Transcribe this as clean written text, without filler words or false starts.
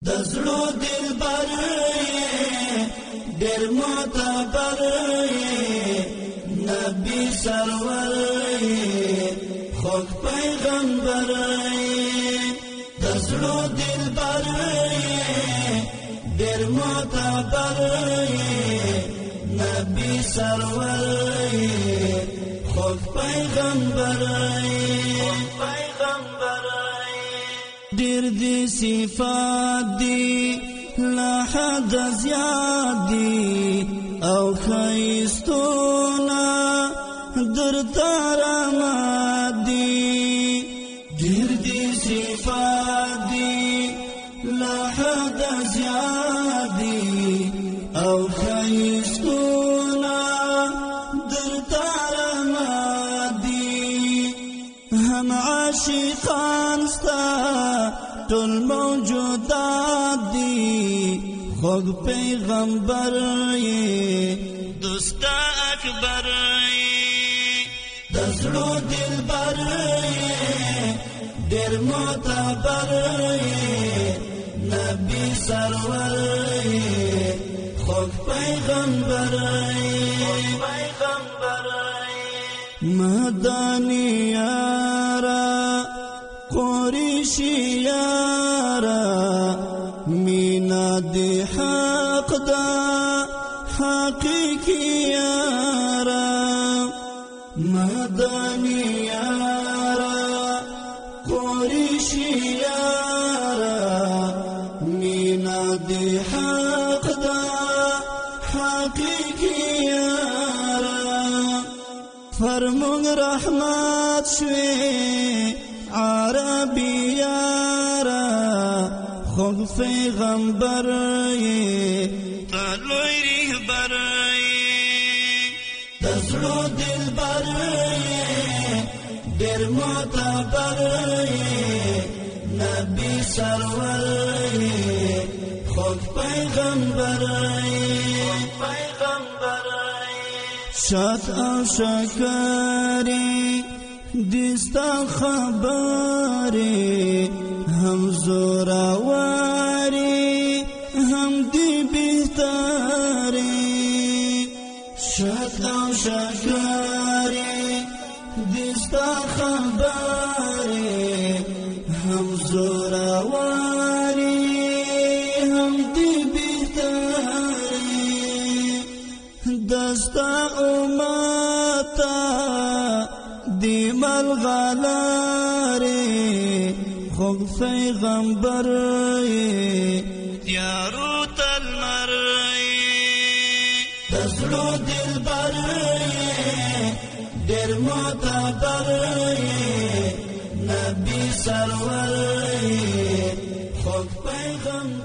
دزلو دلبر ډېر معتبر نبی سرور خوږ پیغمبر دزلو دلبر ډېر معتبر نبی سرور خوږ پیغمبر ډېر دي صفات دي لا حد زیات دي او ښایستونه درته رامات دي ډېر دي صفات دي لا حد زیات دي او ښایستونه درته رامات دي هم عاشقان ستا ټول موجودات دي خوږ پیغمبر دوست اکبر دزلو دلبر ډېر معتبر نبی سرور خوږ پیغمبر مدانی یارا قریشی یارا مینا دی حق دا حقیقی یارا مدانی یارا قریشی یارا مینا دی حق دا حقیقی یارا فرمون رحمت شوی عربی یارا خوږ پیغمبر تلوی رهبر دزلو دلبر ډېر معتبر نبی سرور خوږ پیغمبر شات او شکری دستا خبری هم زوراواری هم دی بهتری شات او شکری دستا خبری هم زوراواری هم دی بهتری دستا امتا دی ملغلاری خوږ پیغمبر تیارو تلمر دزلو دلبر ډېر معتبر نبی سرور خوږ پیغمبر